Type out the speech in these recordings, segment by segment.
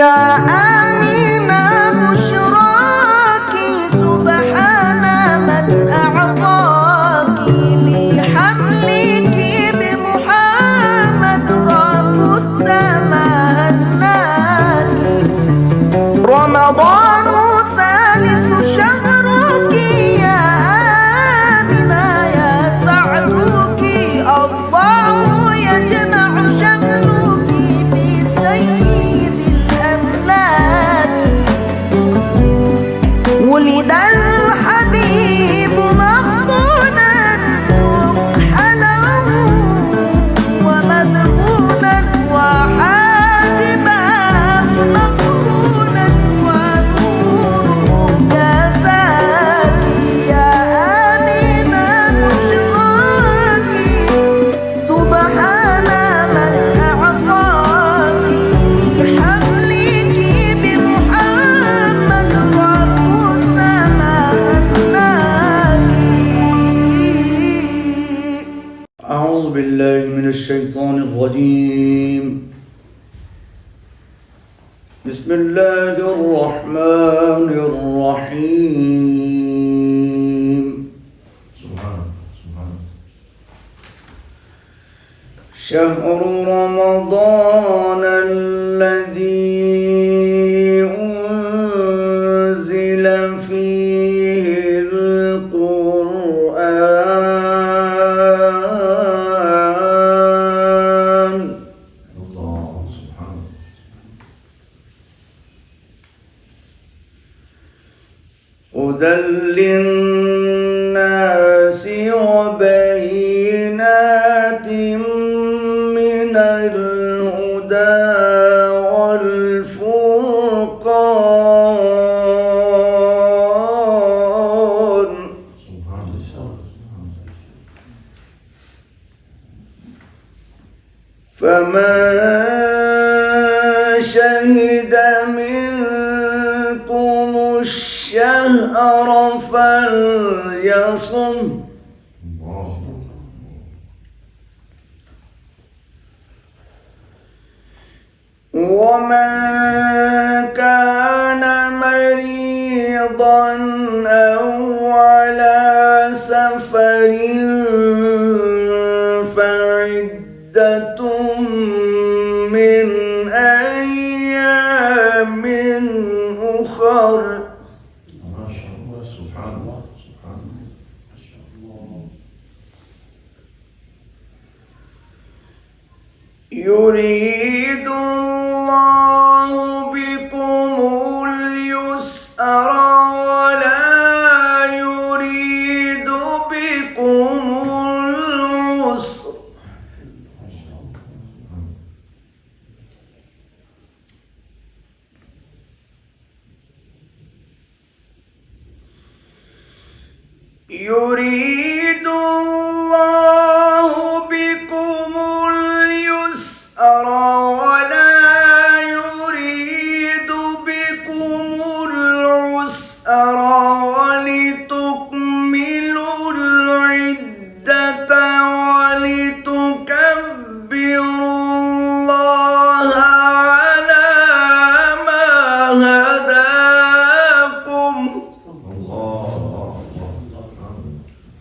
يا آمنة بشراكي سبحان من أعطاك لحملك بمحمد رب السماء هناك. رمضان ثالث شهرك يا آمنة يا سعدك الله يجمع شملك بسيد الأملاك. ولد الحبيب مخضونا مكحلا ومدهونا وحاجبا مقرونا ونوره كساك. يا آمنة بشراكي سبحان من أعطاك لحملك بمحمد رب السماء هناك. أعوذ بالله من الشيطان الرجيم. بسم الله الرحمن الرحيم. شهر رمضان الذي أنزل فيه القرآن هدى للناس وبينات من الهدى والفرقان. فمن شهد منكم الشهر فليصم. ومن كان مريضا أو على سفر فعدة من أيام أخر. ما شاء الله سبحان الله سبحان الله ما شاء الله. يريد الله بكم اليسر ولا يريد بكم العسر. يريد الله بكم اليسر ولا يريد بكم العسر ولتكملوا العدة ولتكبروا الله على ما هداكم. الله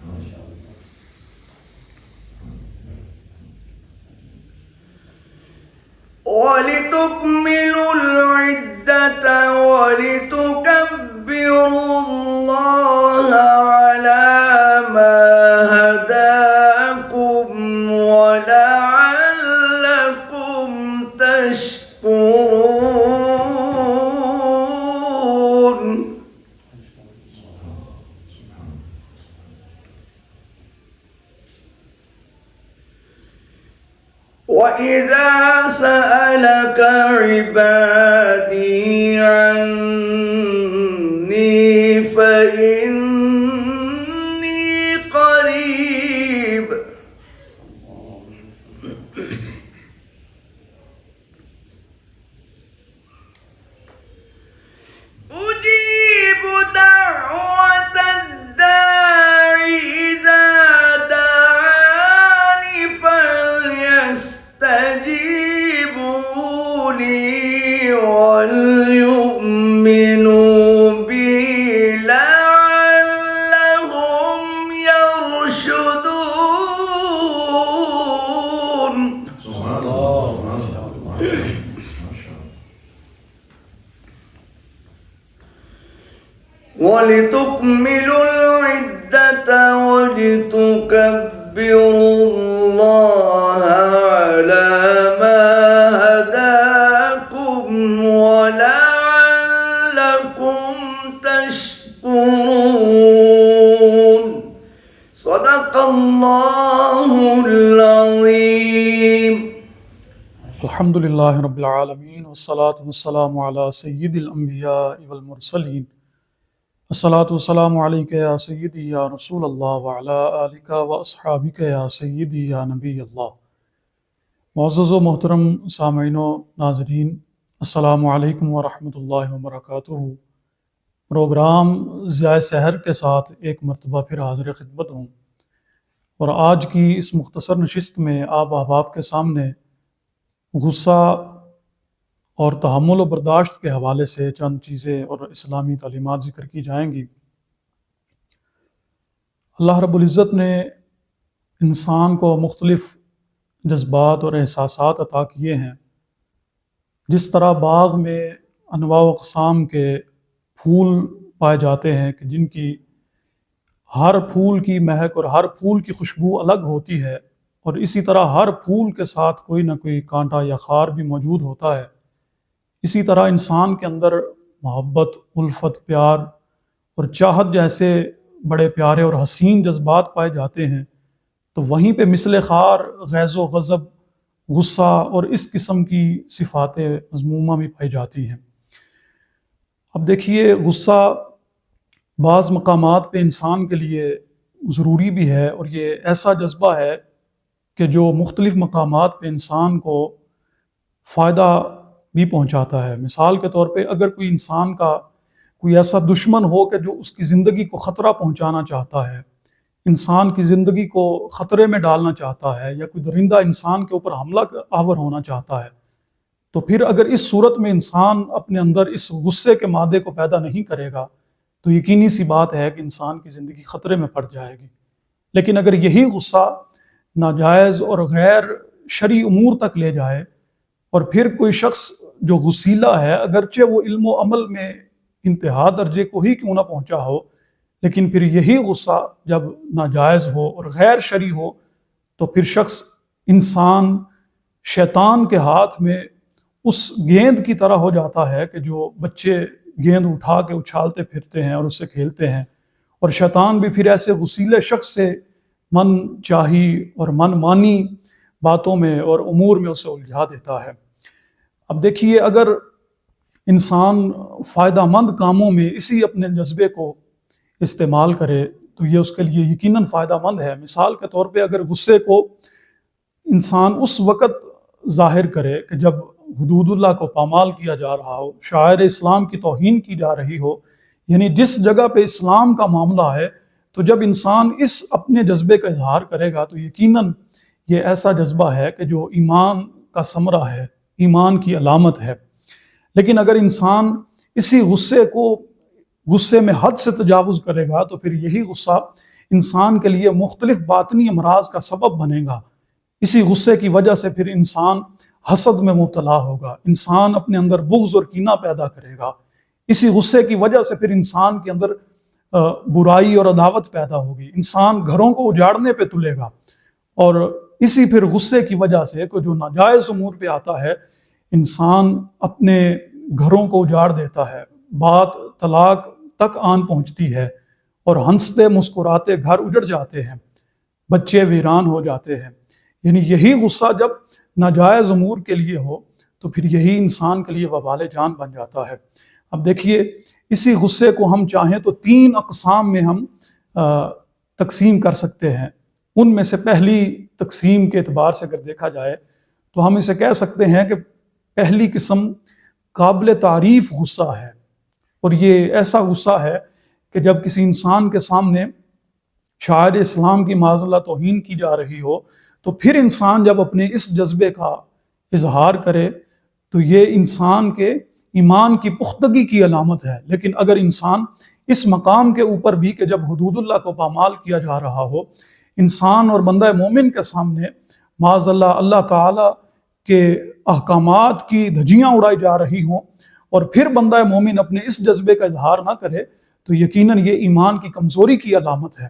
ما شاء الله. ولتكملوا العدة ولتكبروا الله على ما هداكم ولعلكم تشكرون. وإذا سألك عبادي عني فإني قريب أجيب دعوة الداعي إذا دعاني فليستجيبوا لي وَلِتُكْمِلُوا الْعِدَّةَ وَلِتُكَبِّرُوا اللَّهَ عَلَى مَا هَدَاكُمْ وَلَعَلَّكُمْ تَشْكُرُونَ صدق اللہ العظیم. الحمد للہ رب العالمین والصلاة والسلام علی سید الانبیاء والمرسلین. الصلاة والسلام علیک یا سیدی یا رسول اللہ وعلی آلک و اصحابک یا سیدی یا نبی اللہ. معزز و محترم سامعین و ناظرین، السلام علیکم ورحمۃ اللہ وبرکاتہ. پروگرام ضیاء سحر کے ساتھ ایک مرتبہ پھر حاضر خدمت ہوں، اور آج کی اس مختصر نشست میں آپ احباب کے سامنے غصہ اور تحمل و برداشت کے حوالے سے چند چیزیں اور اسلامی تعلیمات ذکر کی جائیں گی. اللہ رب العزت نے انسان کو مختلف جذبات اور احساسات عطا کیے ہیں. جس طرح باغ میں انواع و اقسام کے پھول پائے جاتے ہیں کہ جن کی ہر پھول کی مہک اور ہر پھول کی خوشبو الگ ہوتی ہے، اور اسی طرح ہر پھول کے ساتھ کوئی نہ کوئی کانٹا یا خار بھی موجود ہوتا ہے، اسی طرح انسان کے اندر محبت، الفت، پیار اور چاہت جیسے بڑے پیارے اور حسین جذبات پائے جاتے ہیں، تو وہیں پہ مثل خار غیظ و غضب، غصہ اور اس قسم کی صفات مذمومہ بھی پائی جاتی ہیں. اب دیکھیے، غصہ بعض مقامات پہ انسان کے لیے ضروری بھی ہے، اور یہ ایسا جذبہ ہے کہ جو مختلف مقامات پہ انسان کو فائدہ بھی پہنچاتا ہے. مثال کے طور پہ اگر کوئی انسان کا کوئی ایسا دشمن ہو کہ جو اس کی زندگی کو خطرہ پہنچانا چاہتا ہے، انسان کی زندگی کو خطرے میں ڈالنا چاہتا ہے، یا کوئی درندہ انسان کے اوپر حملہ آور ہونا چاہتا ہے، تو پھر اگر اس صورت میں انسان اپنے اندر اس غصے کے مادے کو پیدا نہیں کرے گا تو یقینی سی بات ہے کہ انسان کی زندگی خطرے میں پڑ جائے گی. لیکن اگر یہی غصہ ناجائز اور غیر شرعی امور تک لے جائے، اور پھر کوئی شخص جو غصیلہ ہے، اگرچہ وہ علم و عمل میں انتہا درجے کو ہی کیوں نہ پہنچا ہو، لیکن پھر یہی غصہ جب ناجائز ہو اور غیر شرعی ہو تو پھر شخص انسان شیطان کے ہاتھ میں اس گیند کی طرح ہو جاتا ہے کہ جو بچے گیند اٹھا کے اچھالتے پھرتے ہیں اور اس سے کھیلتے ہیں، اور شیطان بھی پھر ایسے غصیلے شخص سے من چاہی اور من مانی باتوں میں اور امور میں اسے الجھا دیتا ہے. اب دیکھیے، اگر انسان فائدہ مند کاموں میں اسی اپنے جذبے کو استعمال کرے تو یہ اس کے لیے یقیناً فائدہ مند ہے. مثال کے طور پہ اگر غصے کو انسان اس وقت ظاہر کرے کہ جب حدود اللہ کو پامال کیا جا رہا ہو، شعائر اسلام کی توہین کی جا رہی ہو، یعنی جس جگہ پہ اسلام کا معاملہ ہے، تو جب انسان اس اپنے جذبے کا اظہار کرے گا تو یقیناً یہ ایسا جذبہ ہے کہ جو ایمان کا ثمرہ ہے، ایمان کی علامت ہے. لیکن اگر انسان اسی غصے میں حد سے تجاوز کرے گا تو پھر یہی غصہ انسان کے لیے مختلف باطنی امراض کا سبب بنے گا. اسی غصے کی وجہ سے پھر انسان حسد میں مبتلا ہوگا، انسان اپنے اندر بغض اور کینہ پیدا کرے گا. اسی غصے کی وجہ سے پھر انسان کے اندر برائی اور عداوت پیدا ہوگی، انسان گھروں کو اجاڑنے پہ تلے گا. اور اسی پھر غصے کی وجہ سے جو ناجائز امور پہ آتا ہے، انسان اپنے گھروں کو اجاڑ دیتا ہے، بات طلاق تک آن پہنچتی ہے، اور ہنستے مسکراتے گھر اجڑ جاتے ہیں، بچے ویران ہو جاتے ہیں. یعنی یہی غصہ جب ناجائز امور کے لیے ہو تو پھر یہی انسان کے لیے وبال جان بن جاتا ہے. اب دیکھیے، اسی غصے کو ہم چاہیں تو 3 اقسام میں ہم تقسیم کر سکتے ہیں. ان میں سے پہلی تقسیم کے اعتبار سے اگر دیکھا جائے تو ہم اسے کہہ سکتے ہیں کہ پہلی قسم قابل تعریف غصہ ہے. اور یہ ایسا غصہ ہے کہ جب کسی انسان کے سامنے شاعر اسلام کی معاذ اللہ توہین کی جا رہی ہو تو پھر انسان جب اپنے اس جذبے کا اظہار کرے تو یہ انسان کے ایمان کی پختگی کی علامت ہے. لیکن اگر انسان اس مقام کے اوپر بھی کہ جب حدود اللہ کو پامال کیا جا رہا ہو، انسان اور بندہ مومن کے سامنے معاذ اللہ تعالیٰ کے احکامات کی دھجیاں اڑائی جا رہی ہوں، اور پھر بندہ مومن اپنے اس جذبے کا اظہار نہ کرے تو یقیناً یہ ایمان کی کمزوری کی علامت ہے۔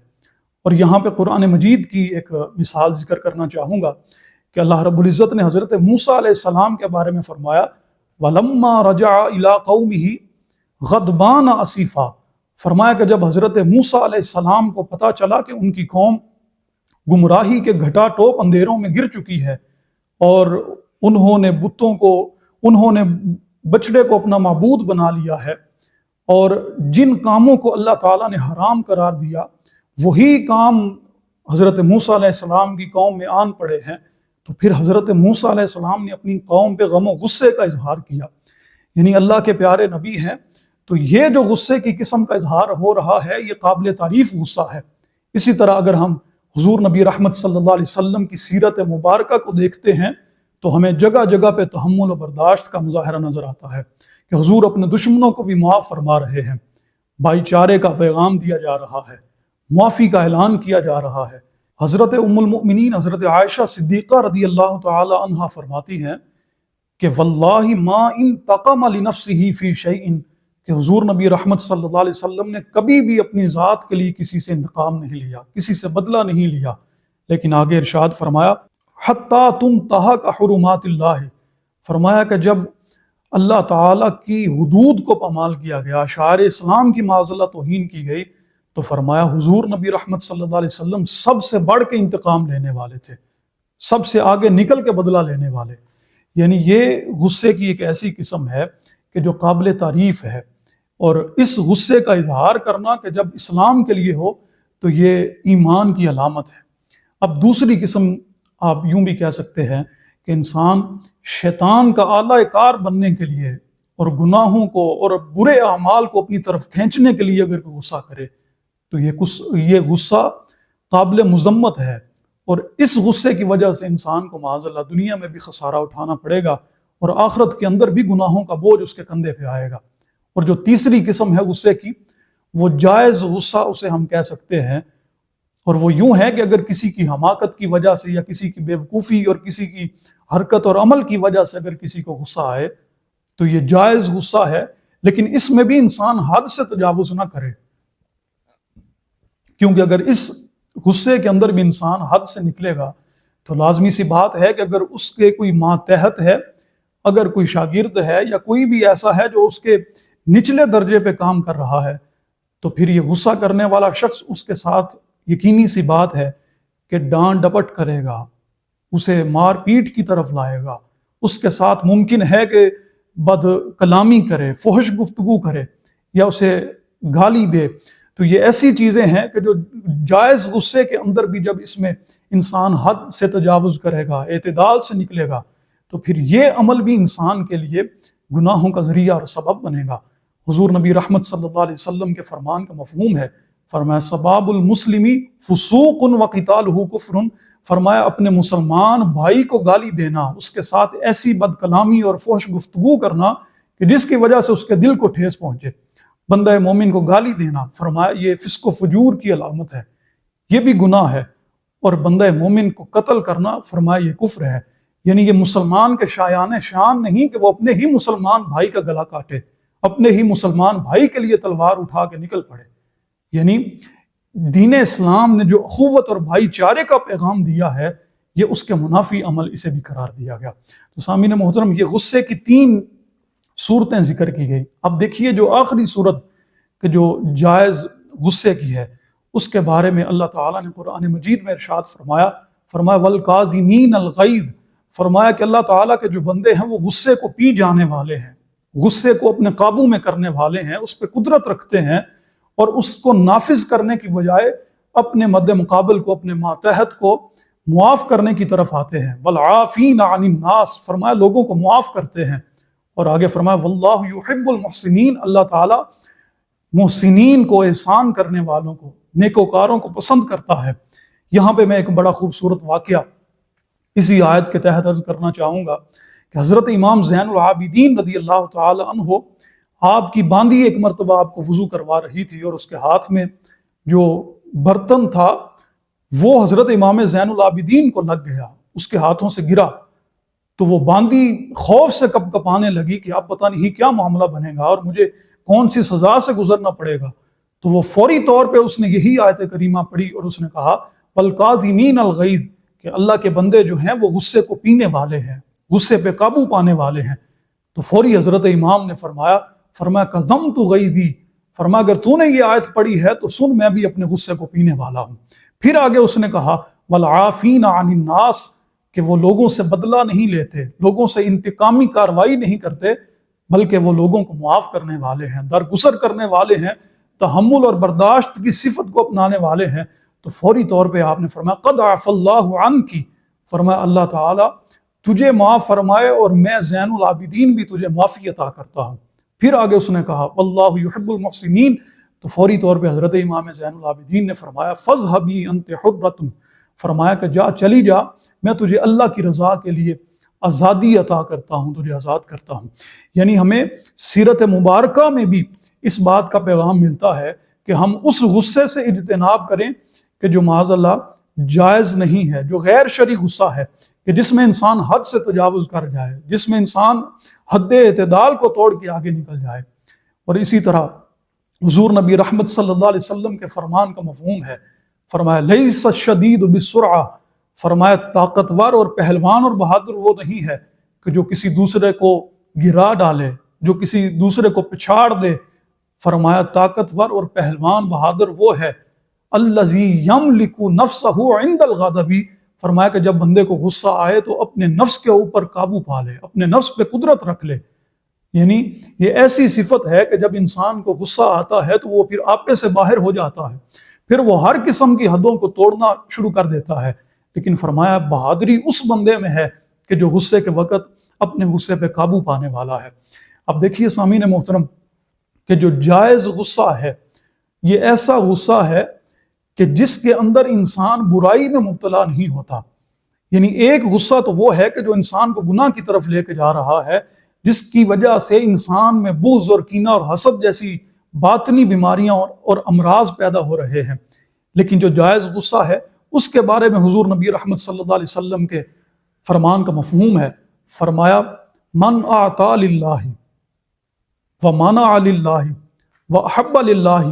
اور یہاں پہ قرآن مجید کی ایک مثال ذکر کرنا چاہوں گا کہ اللہ رب العزت نے حضرت موسیٰ علیہ السلام کے بارے میں فرمایا وَلَمَّا رَجَعَ إِلَىٰ قَوْمِهِ غَضْبَانَ أَسِفًا، فرمایا کہ جب حضرت موسیٰ علیہ السلام کو پتہ چلا کہ ان کی قوم گمراہی کے گھٹا ٹوپ اندھیروں میں گر چکی ہے اور انہوں نے بچڑے کو اپنا معبود بنا لیا ہے، اور جن کاموں کو اللہ تعالیٰ نے حرام قرار دیا وہی کام حضرت موسیٰ علیہ السلام کی قوم میں آن پڑے ہیں، تو پھر حضرت موسیٰ علیہ السلام نے اپنی قوم پہ غم و غصے کا اظہار کیا۔ یعنی اللہ کے پیارے نبی ہیں، تو یہ جو غصے کی قسم کا اظہار ہو رہا ہے یہ قابل تعریف غصہ ہے۔ اسی طرح اگر ہم حضور نبی رحمت صلی اللہ علیہ وسلم کی سیرت مبارکہ کو دیکھتے ہیں تو ہمیں جگہ جگہ پہ تحمل و برداشت کا مظاہرہ نظر آتا ہے کہ حضور اپنے دشمنوں کو بھی معاف فرما رہے ہیں، بھائی چارے کا پیغام دیا جا رہا ہے، معافی کا اعلان کیا جا رہا ہے۔ حضرت ام المؤمنین حضرت عائشہ صدیقہ رضی اللہ تعالی عنہا فرماتی ہیں کہ واللہ ما انتقم لنفسہ فی شیء، کہ حضور نبی رحمت صلی اللہ علیہ وسلم نے کبھی بھی اپنی ذات کے لیے کسی سے انتقام نہیں لیا، کسی سے بدلہ نہیں لیا، لیکن آگے ارشاد فرمایا حتیٰ تنتہک حرمات اللہ، فرمایا کہ جب اللہ تعالیٰ کی حدود کو پامال کیا گیا، شعائر اسلام کی معذلہ توہین کی گئی، تو فرمایا حضور نبی رحمت صلی اللہ علیہ وسلم سب سے بڑھ کے انتقام لینے والے تھے، سب سے آگے نکل کے بدلہ لینے والے۔ یعنی یہ غصے کی ایک ایسی قسم ہے کہ جو قابل تعریف ہے، اور اس غصے کا اظہار کرنا کہ جب اسلام کے لیے ہو تو یہ ایمان کی علامت ہے۔ اب دوسری قسم آپ یوں بھی کہہ سکتے ہیں کہ انسان شیطان کا اعلیٰ کار بننے کے لیے اور گناہوں کو اور برے اعمال کو اپنی طرف کھینچنے کے لیے اگر کوئی غصہ کرے تو یہ غصہ قابل مذمت ہے، اور اس غصے کی وجہ سے انسان کو معاذ اللہ دنیا میں بھی خسارہ اٹھانا پڑے گا اور آخرت کے اندر بھی گناہوں کا بوجھ اس کے کندھے پہ آئے گا۔ اور جو تیسری قسم ہے غصے کی، وہ جائز غصہ اسے ہم کہہ سکتے ہیں، اور وہ یوں ہے کہ اگر کسی کی حماقت کی وجہ سے یا کسی کی بیوقوفی اور کسی کی حرکت اور عمل کی وجہ سے اگر کسی کو غصہ آئے تو یہ جائز غصہ ہے، لیکن اس میں بھی انسان حد سے تجاوز نہ کرے، کیونکہ اگر اس غصے کے اندر بھی انسان حد سے نکلے گا تو لازمی سی بات ہے کہ اگر اس کے کوئی ماتحت ہے، اگر کوئی شاگرد ہے یا کوئی بھی ایسا ہے جو اس کے نچلے درجے پہ کام کر رہا ہے، تو پھر یہ غصہ کرنے والا شخص اس کے ساتھ یقینی سی بات ہے کہ ڈانٹ ڈپٹ کرے گا، اسے مار پیٹ کی طرف لائے گا، اس کے ساتھ ممکن ہے کہ بد کلامی کرے، فحش گفتگو کرے یا اسے گالی دے۔ تو یہ ایسی چیزیں ہیں کہ جو جائز غصے کے اندر بھی جب اس میں انسان حد سے تجاوز کرے گا، اعتدال سے نکلے گا، تو پھر یہ عمل بھی انسان کے لیے گناہوں کا ذریعہ اور سبب بنے گا۔ حضور نبی رحمت صلی اللہ علیہ وسلم کے فرمان کا مفہوم ہے، فرمایا سباب المسلمی فسوق وقتالہ کفر، فرمایا اپنے مسلمان بھائی کو گالی دینا، اس کے ساتھ ایسی بد کلامی اور فحش گفتگو کرنا کہ جس کی وجہ سے اس کے دل کو ٹھیس پہنچے، بندہ مومن کو گالی دینا، فرمایا یہ فسق و فجور کی علامت ہے، یہ بھی گناہ ہے، اور بندہ مومن کو قتل کرنا فرمایا یہ کفر ہے۔ یعنی یہ مسلمان کے شایان شان نہیں کہ وہ اپنے ہی مسلمان بھائی کا گلا کاٹے، اپنے ہی مسلمان بھائی کے لیے تلوار اٹھا کے نکل پڑے۔ یعنی دین اسلام نے جو اخوت اور بھائی چارے کا پیغام دیا ہے، یہ اس کے منافی عمل اسے بھی قرار دیا گیا۔ تو سامعین محترم، یہ غصے کی 3 صورتیں ذکر کی گئی۔ اب دیکھیے جو آخری صورت کہ جو جائز غصے کی ہے، اس کے بارے میں اللہ تعالیٰ نے قرآن مجید میں ارشاد فرمایا وَالْقَاظِمِينَ الْغَيْظَ، فرمایا کہ اللہ تعالیٰ کے جو بندے ہیں وہ غصے کو پی جانے والے ہیں، غصے کو اپنے قابو میں کرنے والے ہیں، اس پہ قدرت رکھتے ہیں، اور اس کو نافذ کرنے کی بجائے اپنے مد مقابل کو، اپنے ماتحت کو معاف کرنے کی طرف آتے ہیں۔ وَالْعَافِينَ عَنِ النَّاسِ، فرمایا لوگوں کو معاف کرتے ہیں، اور آگے فرمایا وَاللَّهُ يُحِبُّ الْمُحْسِنِينَ، اللہ تعالیٰ محسنین کو، احسان کرنے والوں کو، نیکوکاروں کو پسند کرتا ہے۔ یہاں پہ میں ایک بڑا خوبصورت واقعہ اسی آیت کے تحت عرض کرنا چاہوں گا کہ حضرت امام زین العابدین رضی اللہ تعالی عنہ، آپ کی باندھی ایک مرتبہ آپ کو وضو کروا رہی تھی، اور اس کے ہاتھ میں جو برتن تھا وہ حضرت امام زین العابدین کو لگ گیا، اس کے ہاتھوں سے گرا، تو وہ باندھی خوف سے کپ کپانے لگی کہ اب پتہ نہیں کیا معاملہ بنے گا اور مجھے کون سی سزا سے گزرنا پڑے گا۔ تو وہ فوری طور پہ اس نے یہی آیت کریمہ پڑھی اور اس نے کہا والکاظمین الغیظ، کہ اللہ کے بندے جو ہیں وہ غصے کو پینے والے ہیں، غصے پہ قابو پانے والے ہیں۔ تو فوری حضرت امام نے فرمایا کظمت غیظی، فرمایا اگر تو نے یہ آیت پڑھی ہے تو سن، میں بھی اپنے غصے کو پینے والا ہوں۔ پھر آگے اس نے کہا والعافین عن الناس، کہ وہ لوگوں سے بدلہ نہیں لیتے، لوگوں سے انتقامی کاروائی نہیں کرتے، بلکہ وہ لوگوں کو معاف کرنے والے ہیں، درگزر کرنے والے ہیں، تحمل اور برداشت کی صفت کو اپنانے والے ہیں۔ تو فوری طور پہ آپ نے فرمایا قد عفا اللہ عنک، فرمایا اللہ تعالیٰ تجھے معاف فرمائے اور میں زین العابدین بھی تجھے معافی عطا کرتا ہوں۔ پھر آگے اس نے کہا واللہ یحب المحسنین، تو فوری طور پہ حضرت امام زین العابدین نے فرمایا فاذهبی انت حرۃ، فرمایا کہ چلی جا، میں تجھے اللہ کی رضا کے لیے آزادی عطا کرتا ہوں، تجھے آزاد کرتا ہوں۔ یعنی ہمیں سیرت مبارکہ میں بھی اس بات کا پیغام ملتا ہے کہ ہم اس غصے سے اجتناب کریں کہ جو معاذ اللہ جائز نہیں ہے، جو غیر شرعی غصہ ہے، کہ جس میں انسان حد سے تجاوز کر جائے، جس میں انسان حد اعتدال کو توڑ کے آگے نکل جائے۔ اور اسی طرح حضور نبی رحمت صلی اللہ علیہ وسلم کے فرمان کا مفہوم ہے، فرمایا لیس الشدید بالسرعہ، فرمایا طاقتور اور پہلوان اور بہادر وہ نہیں ہے کہ جو کسی دوسرے کو گرا ڈالے، جو کسی دوسرے کو پچھاڑ دے، فرمایا طاقتور اور پہلوان بہادر وہ ہے الذی یملک نفسہ عند الغضب، فرمایا کہ جب بندے کو غصہ آئے تو اپنے نفس کے اوپر قابو پا لے، اپنے نفس پہ قدرت رکھ لے۔ یعنی یہ ایسی صفت ہے کہ جب انسان کو غصہ آتا ہے تو وہ پھر آپے سے باہر ہو جاتا ہے، پھر وہ ہر قسم کی حدوں کو توڑنا شروع کر دیتا ہے۔ لیکن فرمایا بہادری اس بندے میں ہے کہ جو غصے کے وقت اپنے غصے پہ قابو پانے والا ہے۔ اب دیکھیے سامعین محترم کہ جو جائز غصہ ہے یہ ایسا غصہ ہے کہ جس کے اندر انسان برائی میں مبتلا نہیں ہوتا۔ یعنی ایک غصہ تو وہ ہے کہ جو انسان کو گناہ کی طرف لے کے جا رہا ہے، جس کی وجہ سے انسان میں بغض اور کینہ اور حسد جیسی باطنی بیماریاں اور امراض پیدا ہو رہے ہیں۔ لیکن جو جائز غصہ ہے اس کے بارے میں حضور نبی رحمت صلی اللہ علیہ وسلم کے فرمان کا مفہوم ہے، فرمایا من اعطى للہ ومنع للہ واحب للہ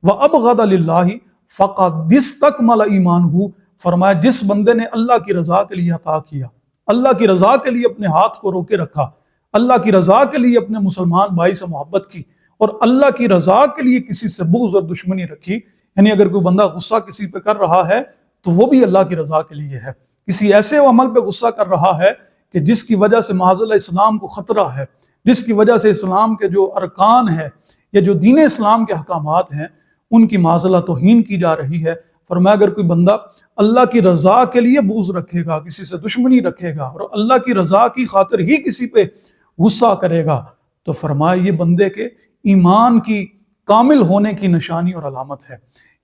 وابغض للہ فقد استکمل ایمانہ، فرمایا جس بندے نے اللہ کی رضا کے لیے عطا کیا، اللہ کی رضا کے لیے اپنے ہاتھ کو روکے رکھا، اللہ کی رضا کے لیے اپنے مسلمان بھائی سے محبت کی، اور اللہ کی رضا کے لیے کسی سے بغض اور دشمنی رکھی، یعنی اگر کوئی بندہ غصہ کسی پہ کر رہا ہے تو وہ بھی اللہ کی رضا کے لیے ہے، کسی ایسے عمل پہ غصہ کر رہا ہے کہ جس کی وجہ سے معاذ اللہ اسلام کو خطرہ ہے، جس کی وجہ سے اسلام کے جو ارکان ہیں یا جو دین اسلام کے احکامات ہیں ان کی معاذ اللہ توہین کی جا رہی ہے۔ فرمایا اگر کوئی بندہ اللہ کی رضا کے لیے بغض رکھے گا، کسی سے دشمنی رکھے گا اور اللہ کی رضا کی خاطر ہی کسی پہ غصہ کرے گا تو فرمایا یہ بندے کے ایمان کی کامل ہونے کی نشانی اور علامت ہے۔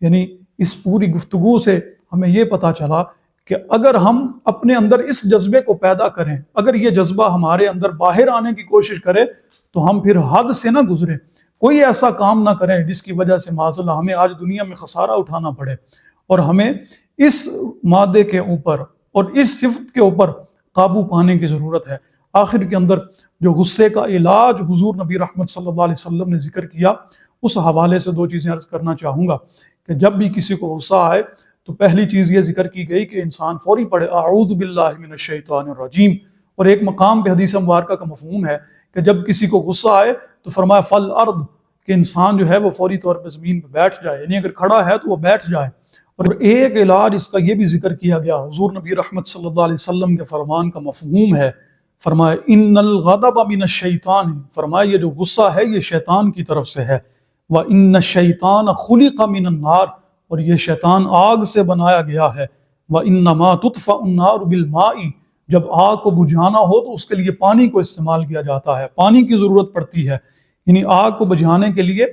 یعنی اس پوری گفتگو سے ہمیں یہ پتہ چلا کہ اگر ہم اپنے اندر اس جذبے کو پیدا کریں، اگر یہ جذبہ ہمارے اندر باہر آنے کی کوشش کرے تو ہم پھر حد سے نہ گزریں، کوئی ایسا کام نہ کریں جس کی وجہ سے معاذ اللہ ہمیں آج دنیا میں خسارہ اٹھانا پڑے، اور ہمیں اس مادے کے اوپر اور اس صفت کے اوپر قابو پانے کی ضرورت ہے۔ آخر کے اندر جو غصے کا علاج حضور نبی رحمت صلی اللہ علیہ وسلم نے ذکر کیا، اس حوالے سے دو چیزیں عرض کرنا چاہوں گا کہ جب بھی کسی کو غصہ آئے تو پہلی چیز یہ ذکر کی گئی کہ انسان فوری پڑھے اعوذ باللہ من الشیطان الرجیم، اور ایک مقام پہ حدیث مبارکہ کا مفہوم ہے کہ جب کسی کو غصہ آئے تو فرمایا فل ارض، کہ انسان جو ہے وہ فوری طور پہ زمین پہ بیٹھ جائے، یعنی اگر کھڑا ہے تو وہ بیٹھ جائے۔ اور ایک علاج اس کا یہ بھی ذکر کیا گیا، حضور نبی رحمت صلی اللہ علیہ وسلم کے فرمان کا مفہوم ہے، فرمایا ان الغضب من الشیطان، فرمایا یہ جو غصہ ہے یہ شیطان کی طرف سے ہے، وان الشیطان خلق من النار، اور یہ شیطان آگ سے بنایا گیا ہے، وانما تطفأ النار بالماء، جب آگ کو بجھانا ہو تو اس کے لیے پانی کو استعمال کیا جاتا ہے، پانی کی ضرورت پڑتی ہے، یعنی آگ کو بجھانے کے لیے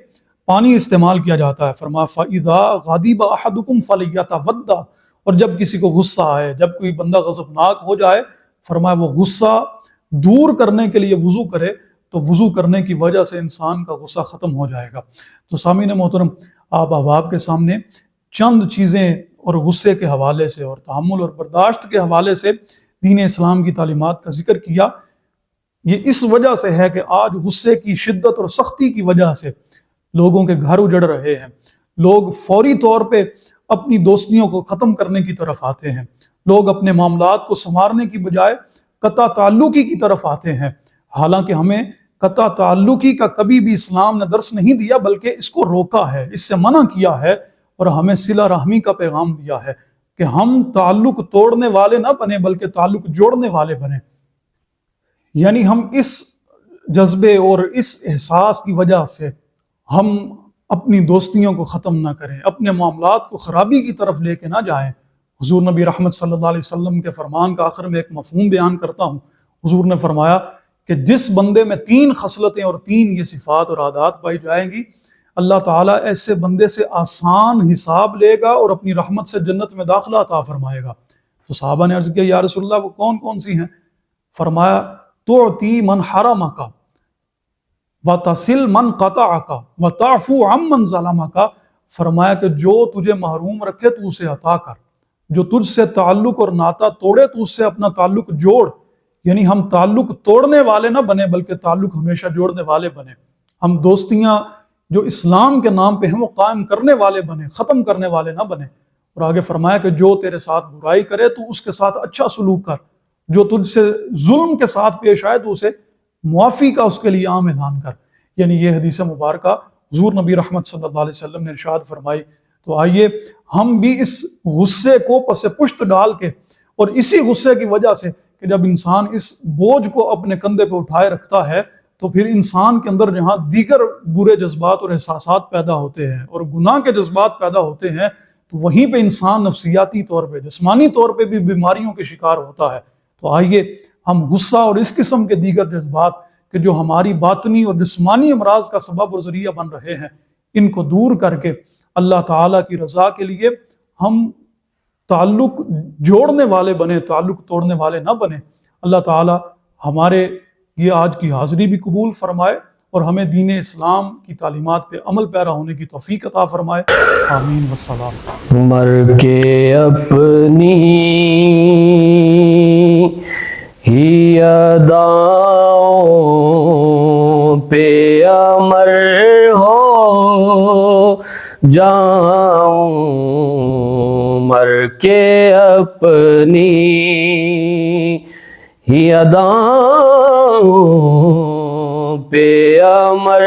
پانی استعمال کیا جاتا ہے۔ فرمایا فَإِذَا غَضِبَ أَحَدُكُمْ فَلْيَتَوَضَّأْ، اور جب کسی کو غصہ آئے، جب کوئی بندہ غضبناک ہو جائے، فرمایا وہ غصہ دور کرنے کے لیے وضو کرے، تو وضو کرنے کی وجہ سے انسان کا غصہ ختم ہو جائے گا۔ تو سامعین محترم، آپ احباب کے سامنے چند چیزیں اور غصے کے حوالے سے اور تحمل اور برداشت کے حوالے سے دین اسلام کی تعلیمات کا ذکر کیا۔ یہ اس وجہ سے ہے کہ آج غصے کی شدت اور سختی کی وجہ سے لوگوں کے گھر اجڑ رہے ہیں، لوگ فوری طور پہ اپنی دوستیوں کو ختم کرنے کی طرف آتے ہیں، لوگ اپنے معاملات کو سنوارنے کی بجائے قطع تعلقی کی طرف آتے ہیں، حالانکہ ہمیں قطع تعلقی کا کبھی بھی اسلام نے درس نہیں دیا، بلکہ اس کو روکا ہے، اس سے منع کیا ہے، اور ہمیں صلہ رحمی کا پیغام دیا ہے کہ ہم تعلق توڑنے والے نہ بنے بلکہ تعلق جوڑنے والے بنے۔ یعنی ہم اس جذبے اور اس احساس کی وجہ سے ہم اپنی دوستیوں کو ختم نہ کریں، اپنے معاملات کو خرابی کی طرف لے کے نہ جائیں۔ حضور نبی رحمت صلی اللہ علیہ وسلم کے فرمان کا آخر میں ایک مفہوم بیان کرتا ہوں۔ حضور نے فرمایا کہ جس بندے میں 3 خصلتیں اور 3 یہ صفات اور عادات پائی جائیں گی، اللہ تعالیٰ ایسے بندے سے آسان حساب لے گا اور اپنی رحمت سے جنت میں داخلہ عطا فرمائے گا۔ تو صحابہ نے عرض کیا یا رسول اللہ وہ کون کون سی ہیں؟ فرمایا تعطی من حرمک وتصل من قطعک وتعفو عمن ظلمک، فرمایا کہ جو تجھے محروم رکھے تو اسے عطا کر، جو تجھ سے تعلق اور ناتا توڑے تو اس سے اپنا تعلق جوڑ۔ یعنی ہم تعلق توڑنے والے نہ بنے بلکہ تعلق ہمیشہ جوڑنے والے بنے۔ ہم دوستیاں جو اسلام کے نام پہ ہیں وہ قائم کرنے والے بنے، ختم کرنے والے نہ بنے۔ اور آگے فرمایا کہ جو تیرے ساتھ برائی کرے تو اس کے ساتھ اچھا سلوک کر، جو تجھ سے ظلم کے ساتھ پیش آئے تو اسے معافی کا اس کے لیے عام اعلان کر۔ یعنی یہ حدیث مبارکہ حضور نبی رحمت صلی اللہ علیہ وسلم نے ارشاد فرمائی۔ تو آئیے ہم بھی اس غصے کو پس پشت ڈال کے، اور اسی غصے کی وجہ سے کہ جب انسان اس بوجھ کو اپنے کندھے پہ اٹھائے رکھتا ہے تو پھر انسان کے اندر جہاں دیگر برے جذبات اور احساسات پیدا ہوتے ہیں اور گناہ کے جذبات پیدا ہوتے ہیں، تو وہیں پہ انسان نفسیاتی طور پہ، جسمانی طور پہ بھی بیماریوں کے شکار ہوتا ہے۔ تو آئیے ہم غصہ اور اس قسم کے دیگر جذبات کہ جو ہماری باطنی اور جسمانی امراض کا سبب اور ذریعہ بن رہے ہیں، ان کو دور کر کے اللہ تعالیٰ کی رضا کے لیے ہم تعلق جوڑنے والے بنے، تعلق توڑنے والے نہ بنے۔ اللہ تعالیٰ ہمارے یہ آج کی حاضری بھی قبول فرمائے اور ہمیں دین اسلام کی تعلیمات پہ عمل پیرا ہونے کی توفیق عطا فرمائے۔ آمین والسلام۔ مر کے اپنی ہی اداؤں پہ امر ہو جاؤں، مر کے اپنی ہی اداؤں پہ امر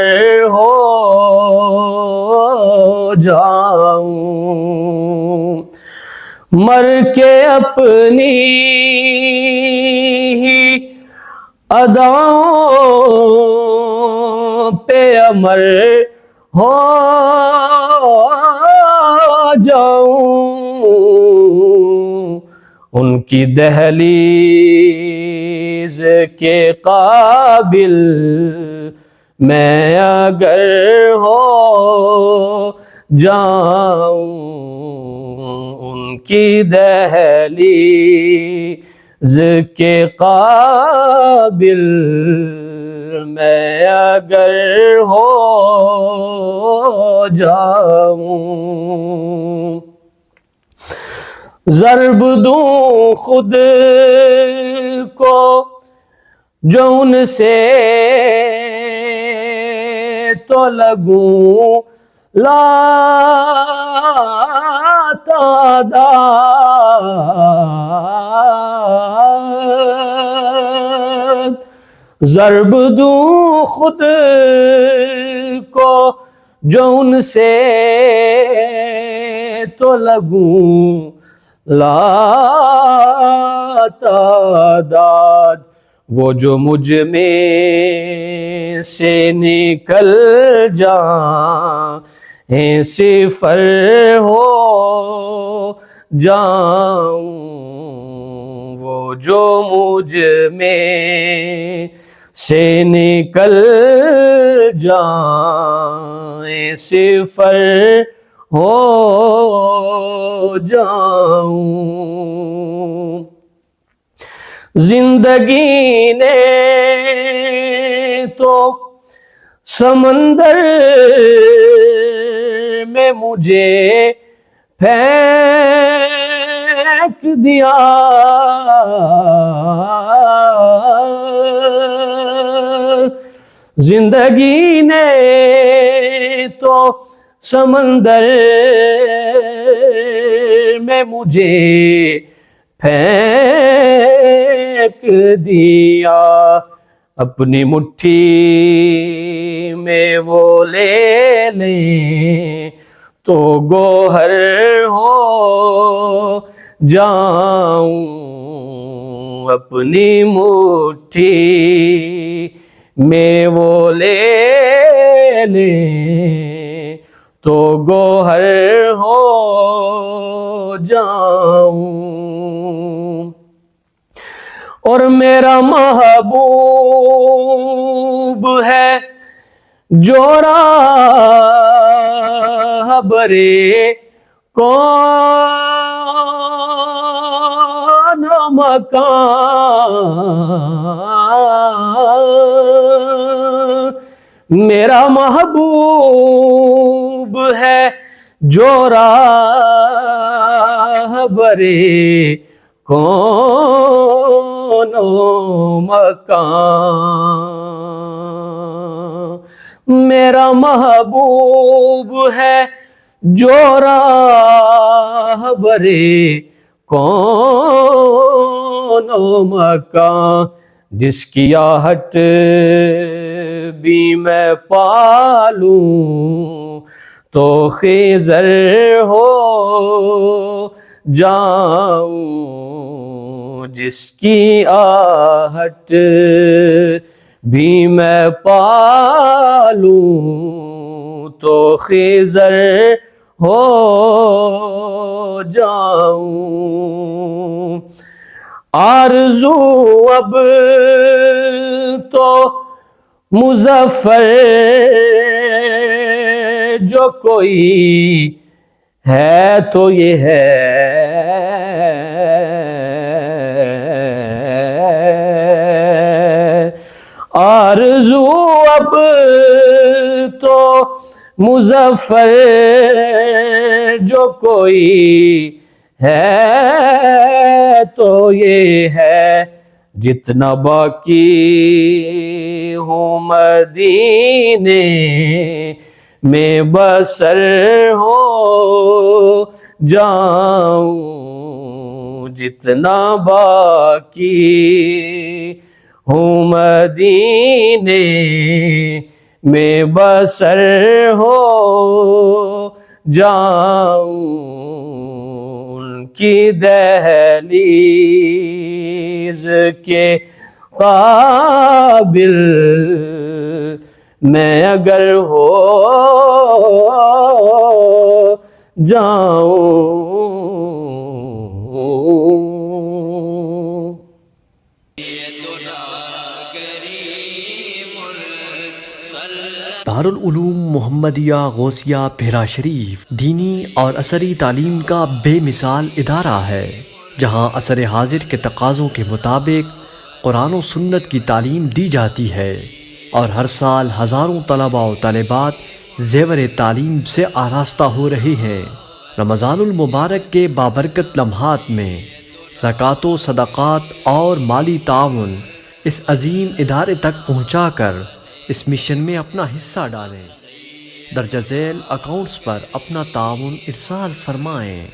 ہو جاؤں، مر کے اپنی ہی اداؤں پہ امر ہو جاؤں، ان کی دہلیز کے قابل میں اگر ہو جاؤں، ان کی دہلیز کے قابل میں اگر ہو جاؤں، ضرب دوں خود کو جو ان سے تو لگوں لاتعداد، ضرب دوں خود کو جو ان سے تو لگوں لاتعداد، وہ جو مجھ میں سے نکل جائیں صفر ہو جاؤں، وہ جو مجھ میں سے نکل جائیں صفر ہو جاؤں، زندگی نے تو سمندر میں مجھے پھینک دیا، زندگی نے تو سمندر میں مجھے پھینک دیا، اپنی مٹھی میں وہ لے لیں تو گوہر ہو جاؤں، اپنی مٹھی میں وہ لے لیں تو گوہر ہو جاؤں۔ اور میرا محبوب ہے جو راہبر کون و مکان، میرا محبوب ہے جو راہبر کون و مکان، میرا محبوب ہے جو راہبر کون و مکان، جس کی آہٹ بھی میں پالوں تو خضر ہو جاؤں، جس کی آہٹ بھی میں پالوں تو خضر ہو جاؤں۔ آرزو اب تو مظفر جو کوئی ہے تو یہ ہے، آرزو اب تو مظفر جو کوئی ہے تو یہ ہے، جتنا باقی ہوں مدینے میں بسر ہو جاؤں، جتنا باقی ہوں مدینے میں بسر ہو جاؤں، ان کی دہلیز کے قابل میں اگر ہو جاؤں۔ دارالعلوم محمدیہ غوثیہ بھیرا شریف دینی اور عصری تعلیم کا بے مثال ادارہ ہے، جہاں عصر حاضر کے تقاضوں کے مطابق قرآن و سنت کی تعلیم دی جاتی ہے، اور ہر سال ہزاروں طلباء و طالبات زیور تعلیم سے آراستہ ہو رہے ہیں۔ رمضان المبارک کے بابرکت لمحات میں زکوٰۃ و صدقات اور مالی تعاون اس عظیم ادارے تک پہنچا کر اس مشن میں اپنا حصہ ڈالیں۔ درجہ ذیل اکاؤنٹس پر اپنا تعاون ارسال فرمائیں۔